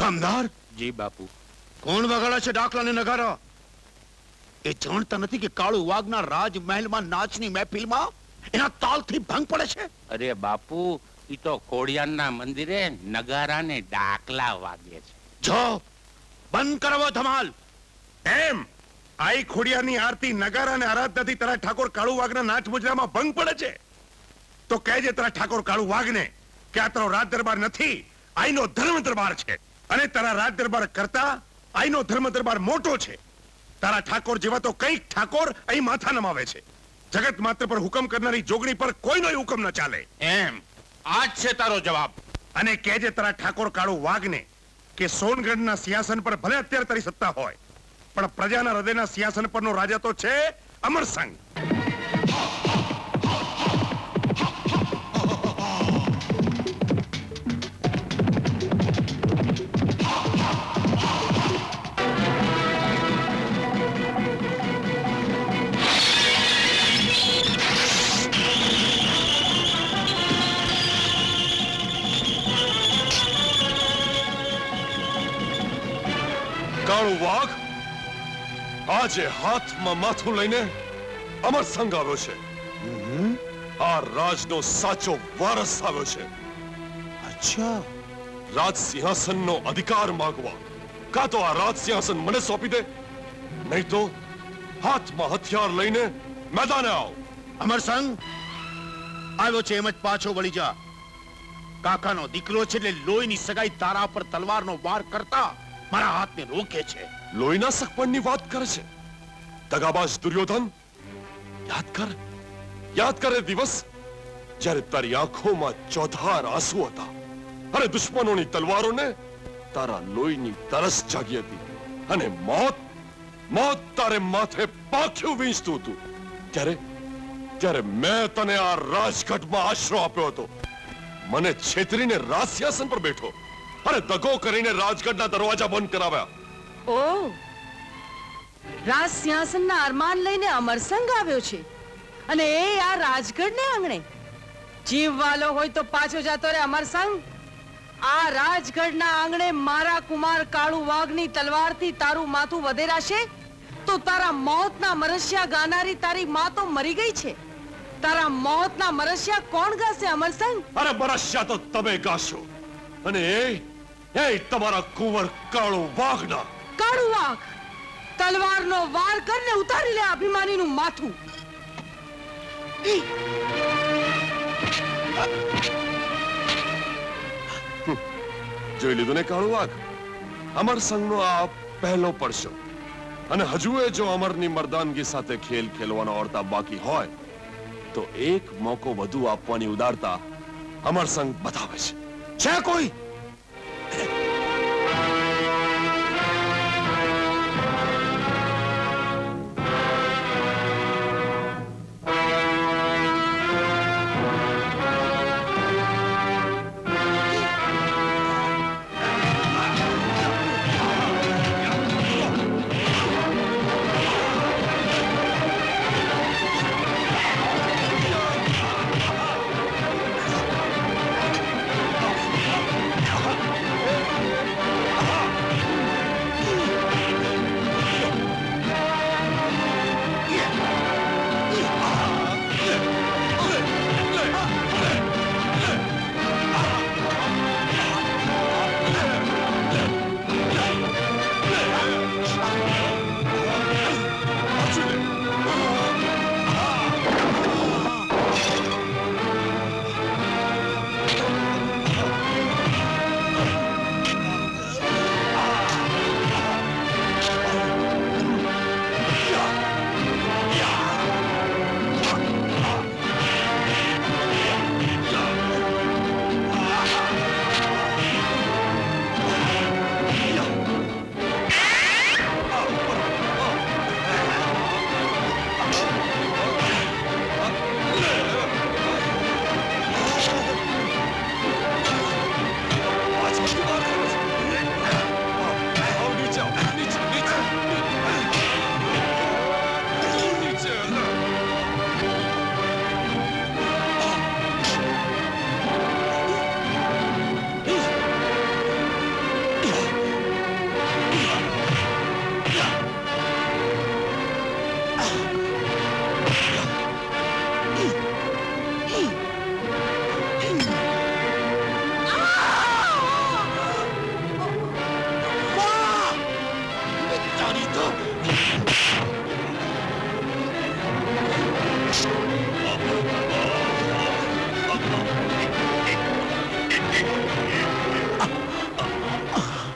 કામદાર જી બાપુ. કોણ વગાડે છે ડાકલા ને નગારા? એ જાણતા નથી કે કાળુ વાઘના રાજમહેલમાં નાચની મહેફિલમાં એના તાલથી ભંગ પડે છે. અરે બાપુ, ઈ તો ખોડિયારના મંદિરે નગારા ને ડાકલા વાગે છે. જો બંધ કરવો ધમાલ. એમ આઈ ખોડિયાની આરતી નગારા અને આરાધનાથી તારા ઠાકોર કાળુ વાઘના નાચ મુજરામાં ભંગ પડે છે. તો કહેજે તારા ઠાકોર કાળુ વાઘને કે આ તારો રાજ દરબાર નથી, આઈનો ધર્મ દરબાર છે. અને તારા રાજ દરબાર કરતા આઈનો ધર્મ દરબાર મોટો છે. તારા ઠાકોર જેવા તો કઈક ઠાકોર અહીં માથા નમાવે છે. જગત માત્ર પર હુકમ કરનારી જોગણી પર કોઈનો હુકમ ન ચાલે. એમ આજ છે તારો જવાબ. અને કહેજે તારા ઠાકોર કાળુ વાઘને કે સોનગઢના સિંહાસન પર ભલે અત્યારે તારી સત્તા હોય, પણ પ્રજાના હૃદયના સિંહાસન પરનો રાજા તો છે અમરસંગ. કાળુ વાઘ આજે હાથમાં માથું લઈને અમરસંગ આવ્યો છે. આ રાજનો સાચો વારસ આવ્યો છે. અચ્છા, રાજ સિંહાસનનો અધિકાર માંગવા. કાં તો આ રાજ સિંહાસન મને સોંપી દે, નહીં તો હાથમાં હથિયાર લઈને મેદાને આવ. અમરસંગ આવ્યો છે એમ જ પાછો વળી જા. કાકાનો દીકરો છે એટલે લોહીની સગાઈ તારા પર તલવારનો વાર કરતા મારા હાથને રોકે છે. લોહીના સગપણની વાત કરે છે. દગાબાજ દુર્યોધન, યાદ કર એ દિવસ જ્યારે તારી આંખોમાં ચોધાર આંસુ હતા અને દુશ્મનોની તલવારોને તારા લોહીની તરસ જાગી હતી અને મોત તારે માથે પાંખ્યું વીંચતું હતું. ત્યારે મેં તને આ રાજગઢમાં આશરો આપ્યો હતો. મને છેતરીને રાજ સિંહાસન પર બેઠો અને દગો કરીને રાજગઢના દરવાજા બંધ કરાવ્યા. ઓ, રાજ સિંહાસનના અરમાન લઈને અમરસંગ આવ્યો છે અને એ આ રાજગઢને આંગણે. જીવવાલો હોય તો પાછો જતો રે અમરસંગ. આ રાજગઢના આંગણે મારા કુમાર કાળુ વાઘની તલવારથી તારું માથું વધેરાશે તો તારા મોતના મરસ્યા ગાનારી તારી માં તો મરી ગઈ છે. તારા મોતના મરસ્યા કોણ ગાશે અમરસંગ? અરે મરસ્યા તો તમે ગાશો અને એ તમારા કુંવર કાળુ વાઘના. કાળુ વાઘ, તલવારનો વાર કરને ઉતારી લે અભિમાનીનું માથું. જોઈ લીધું ને કાળુ વાઘ, અમરસંગનો આ પહેલો પડશો. અને હજુ એ જો અમરની મર્દાનગી સાથે ખેલ ખેલવાનો ઓરતા બાકી હોય તો એક મોકો વધુ આપવાની ઉદારતા અમરસંગ બતાવે છે. કોઈ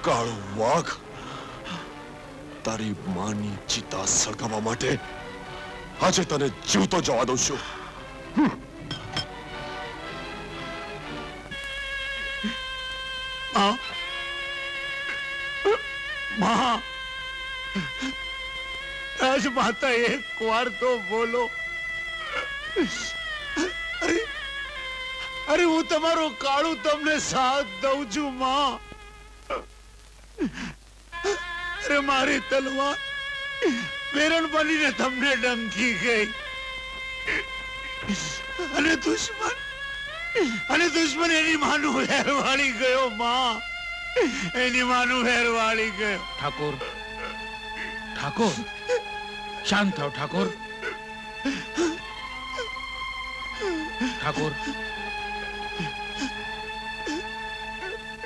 કાળો વાઘ, તારી માની ચિતા સળગાવવા માટે આજે તને જીવતો જવા દઉં છું. રાજમાતા એક વાર તો બોલો. અરે હું તમારો કાળું તમને સાથ દઉં છું માં. અરે મારી તલવાર વેરણ બનીને તમને ડંકી ગઈ અને દુશ્મન એની માનું વેરવાળી ગયો માં. એની માનું વેરવાળી ગયો. ઠાકોર, ઠાકોર, શાંત થાઓ ઠાકોર. ઠાકોર,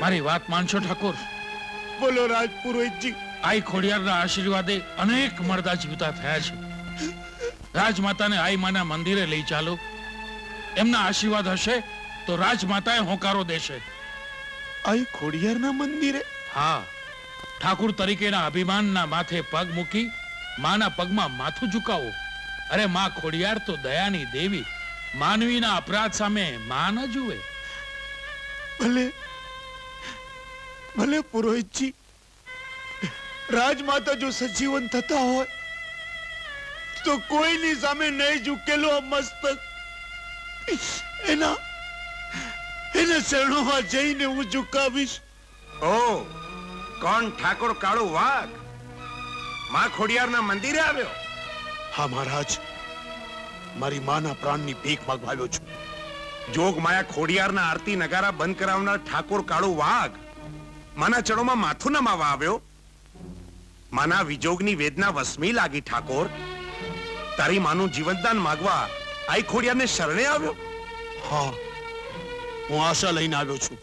મારી વાત માનશો ઠાકોર? બોલો રાજપુરોહિતજી. આઈ ખોડિયારના આશીર્વાદે અનેક મરદા જીવતા થયા છે. રાજમાતાને આઈ માના મંદિરે લઈ ચાલો. એમના આશીર્વાદ હશે તો રાજમાતાએ હોંકારો દેશે. આઈ ખોડિયારના મંદિરે? હા, ઠાકુર તરીકેના અભિમાનના માથે પગ મૂકી માના પગમાં માથું ઝુકાવો. અરે માં ખોડિયાર તો દયાની દેવી, માનવીના અપરાધ સામે માં ન જુએ. ભલે ભલે પુરોહિતજી, રાજમાતા જો સજીવન થતા હોય તો કોઈની સામે નહીં ઝૂકેલો આ મસ્તક એના ચરણોમાં જઈને હું ઝુકાવીશ. ઓ કોણ? ઠાકોર કાળુ વાઘ માં ખોડિયારના મંદિરે આવ્યો? હા મહારાજ, મારી માના પ્રાણની ભીખ માંગવા આવ્યો છું. જોગ માયા ખોડિયારના આરતી નગારા બંધ કરાવનાર ઠાકોર કાળુ વાઘ માના ચરણોમાં માથું નમાવા આવ્યો? માના વિજોગની વેદના વસમી લાગી ઠાકોર? તારી માનું જીવનદાન માંગવા આઈ ખોડિયારને શરણે આવ્યો? હા, હું આશા લઈને આવ્યો છું.